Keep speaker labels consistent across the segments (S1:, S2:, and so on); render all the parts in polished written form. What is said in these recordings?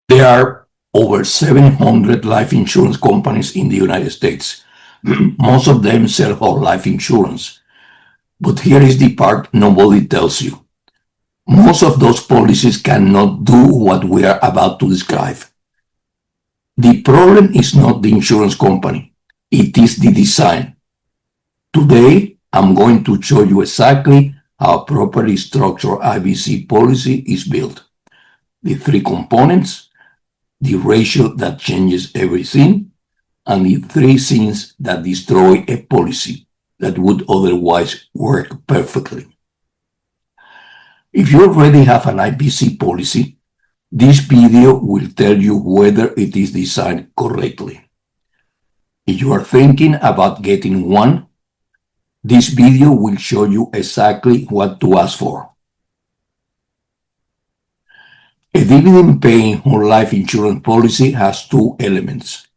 S1: There are over 700 life insurance companies in the United States. Most of them sell whole life insurance. But here is the part nobody tells you. Most of those policies cannot do what we are about to describe. The problem is not the insurance company. It is the design. Today, I'm going to show you exactly how a properly structured IBC policy is built. The three components, the ratio that changes everything, and the three things that destroy a policy that would otherwise work perfectly. If you already have an IBC policy, this video will tell you whether it is designed correctly. If you are thinking about getting one, this video will show you exactly what to ask for. A dividend-paying whole life insurance policy has two elements: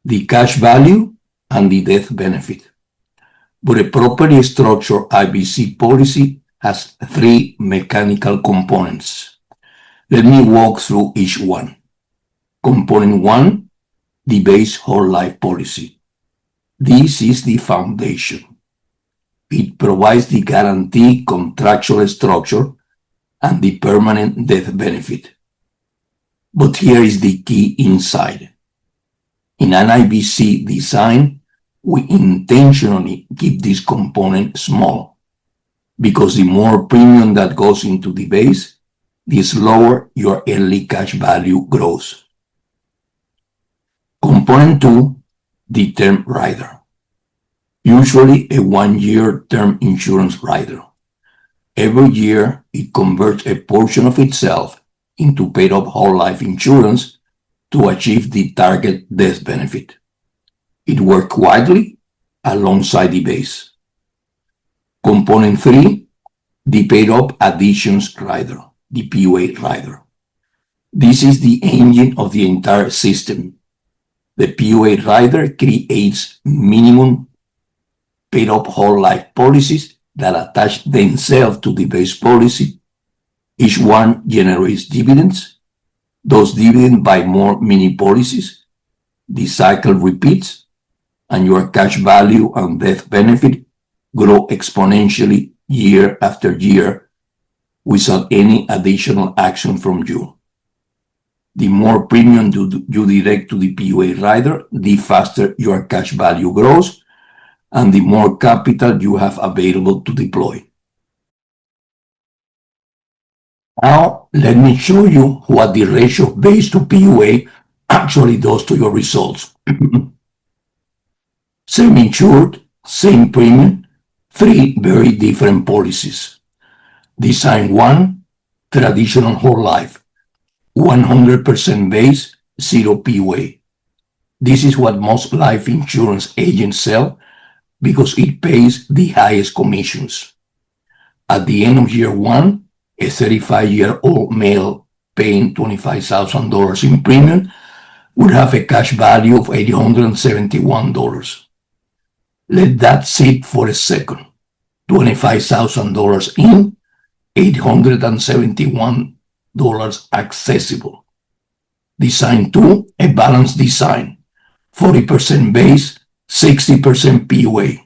S1: the cash value and the death benefit. But a properly structured IBC policy has three mechanical components. Let me walk through each one. Component 1, the base whole life policy. This is the foundation. It provides the guaranteed contractual structure and the permanent death benefit. But here is the key inside. In an IBC design, we intentionally keep this component small, because the more premium that goes into the base, the slower your early cash value grows. Component 2, the term rider. Usually a 1-year term insurance rider. Every year, it converts a portion of itself into paid-up whole life insurance to achieve the target death benefit. It works quietly alongside the base. Component 3, the paid-up additions rider, the PUA rider. This is the engine of the entire system. The PUA rider creates minimum paid-up whole life policies that attach themselves to the base policy. Each one generates dividends. Those dividends buy more mini policies. The cycle repeats, and your cash value and death benefit grow exponentially year after year without any additional action from you. The more premium you direct to the PUA rider, the faster your cash value grows and the more capital you have available to deploy. Now, let me show you what the ratio of base to PUA actually does to your results. Same insured, same premium, three very different policies. Design 1, traditional whole life, 100% base, 0 PUA. This is what most life insurance agents sell because it pays the highest commissions. At the end of year 1, a 35-year-old male paying $25,000 in premium would have a cash value of $871. Let that sit for a second. $25,000 in, $871 accessible. Design 2, a balanced design, 40% base, 60% PUA.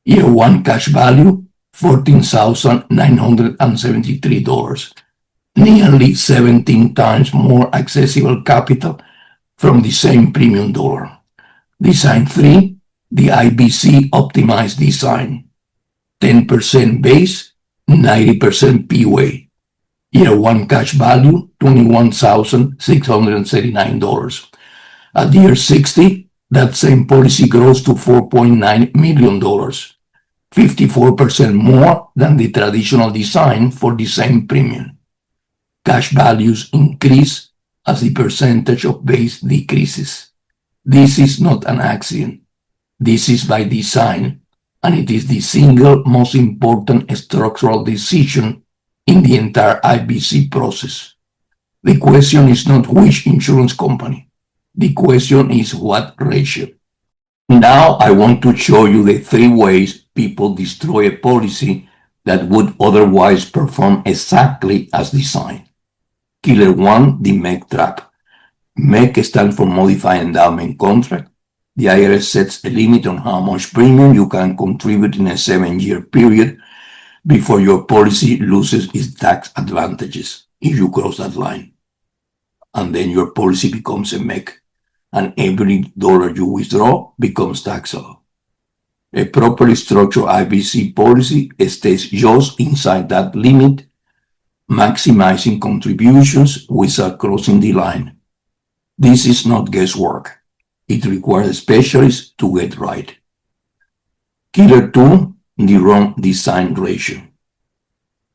S1: Year 1 cash value, $14,973, nearly 17 times more accessible capital from the same premium dollar. Design 3, the IBC optimized design, 10% base, 90% PUA. Year 1 cash value, $21,639. At year 60, that same policy grows to $4.9 million, 54% more than the traditional design for the same premium. Cash values increase as the percentage of base decreases. This is not an accident. This is by design, and it is the single most important structural decision in the entire IBC process. The question is not which insurance company. The question is what ratio. Now I want to show you the three ways people destroy a policy that would otherwise perform exactly as designed. Killer 1, the MEC trap. MEC stands for Modified Endowment Contract. The IRS sets a limit on how much premium you can contribute in a 7-year period before your policy loses its tax advantages if you cross that line. And then your policy becomes a MEC, and every dollar you withdraw becomes taxable. A properly structured IBC policy stays just inside that limit, maximizing contributions without crossing the line. This is not guesswork. It requires specialists to get right. Killer 2, the wrong design ratio.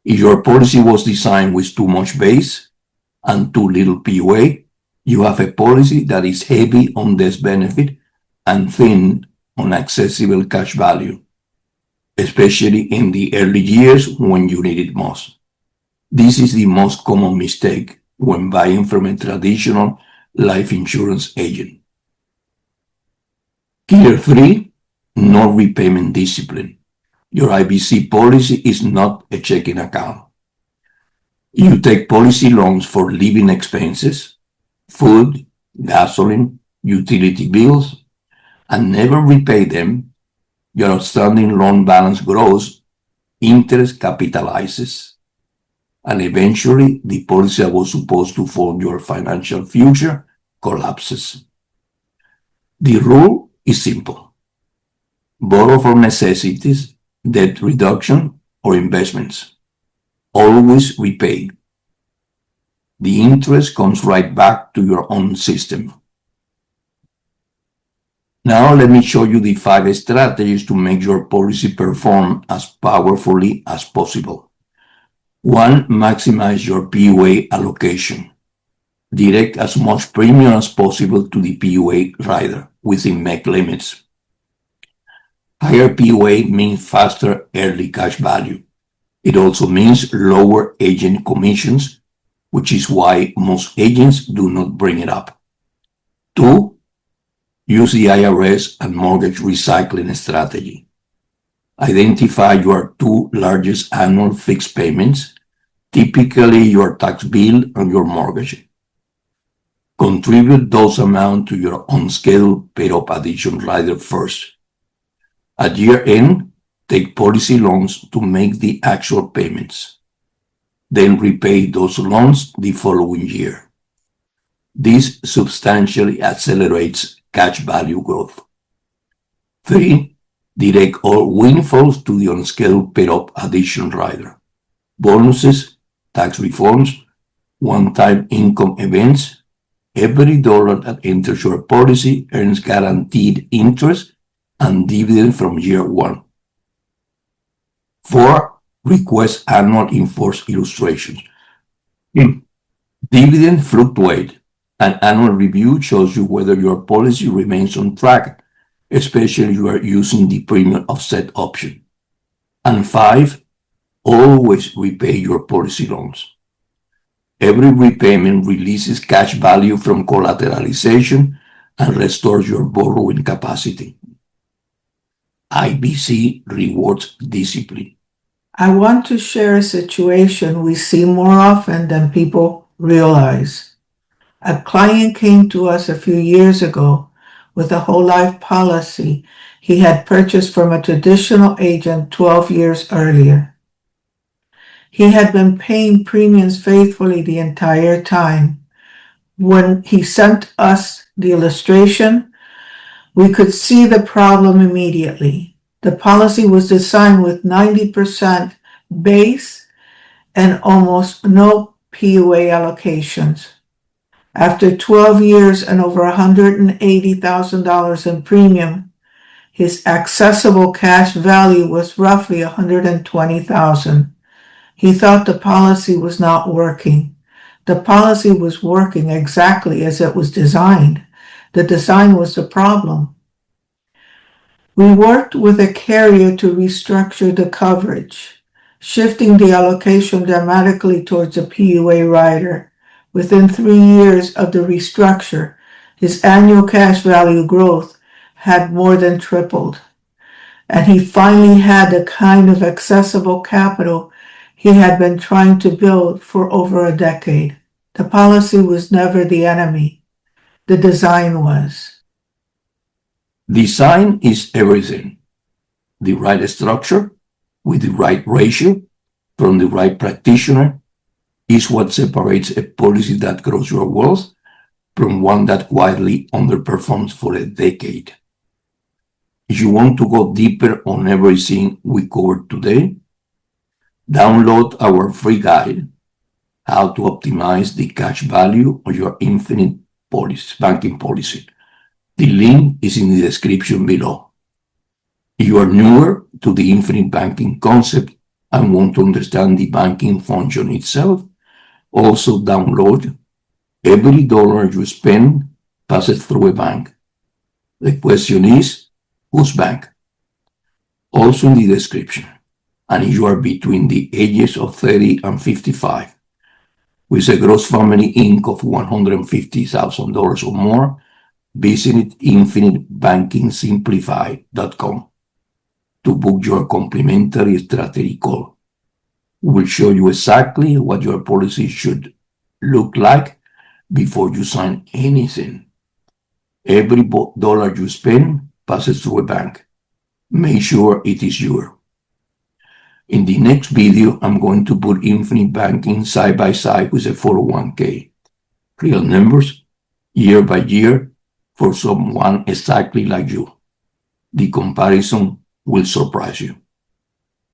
S1: If your policy was designed with too much base and too little PUA, you have a policy that is heavy on death benefit and thin on accessible cash value, especially in the early years when you need it most. This is the most common mistake when buying from a traditional life insurance agent. Killer 3, no repayment discipline. Your IBC policy is not a checking account. You take policy loans for living expenses, food, gasoline, utility bills, and never repay them. Your outstanding loan balance grows, interest capitalizes, and eventually the policy that was supposed to fund your financial future collapses. The rule is simple. Borrow for necessities, debt reduction, or investments. Always repay. The interest comes right back to your own system. Now let me show you the 5 strategies to make your policy perform as powerfully as possible. 1. Maximize your PUA allocation. Direct as much premium as possible to the PUA rider within MEC limits. Higher PUA means faster early cash value. It also means lower agent commissions, which is why most agents do not bring it up. 2. Use the IRS and mortgage recycling strategy. Identify your 2 largest annual fixed payments, typically your tax bill and your mortgage. Contribute those amounts to your unscheduled paid-up addition rider first. At year end, take policy loans to make the actual payments. Then repay those loans the following year. This substantially accelerates cash value growth. 3. Direct all windfalls to the unscheduled paid-up addition rider. Bonuses, tax reforms, one-time income events. Every dollar that enters your policy earns guaranteed interest and dividend from year 1. 4. Request annual enforced illustrations. Dividend fluctuate. An annual review shows you whether your policy remains on track, especially if you are using the premium offset option. And 5. Always repay your policy loans. Every repayment releases cash value from collateralization and restores your borrowing capacity. IBC rewards discipline.
S2: I want to share a situation we see more often than people realize. A client came to us a few years ago with a whole life policy he had purchased from a traditional agent 12 years earlier. He had been paying premiums faithfully the entire time. When he sent us the illustration, we could see the problem immediately. The policy was designed with 90% base and almost no PUA allocations. After 12 years and over $180,000 in premium, his accessible cash value was roughly $120,000. He thought the policy was not working. The policy was working exactly as it was designed. The design was the problem. We worked with a carrier to restructure the coverage, shifting the allocation dramatically towards a PUA rider. Within 3 years of the restructure, his annual cash value growth had more than tripled, and he finally had the kind of accessible capital he had been trying to build for over a decade. The policy was never the enemy. The design was.
S1: Design is everything. The right structure with the right ratio from the right practitioner is what separates a policy that grows your wealth from one that quietly underperforms for a decade. If you want to go deeper on everything we covered today, download our free guide, How to Optimize the Cash Value of Your Infinite Banking Policy. The link is in the description below. If you are newer to the infinite banking concept and want to understand the banking function itself, also download Every dollar you spend passes through a bank. The question is, whose bank? Also in the description. And if you are between the ages of 30 and 55, with a gross family income of $150,000 or more, visit infinitebankingsimplified.com to book your complimentary strategy call. We will show you exactly what your policy should look like before you sign anything. Every dollar you spend passes through a bank. Make sure it is yours. In the next video, I'm going to put infinite banking side by side with a 401k. Real numbers, year by year, for someone exactly like you. The comparison will surprise you.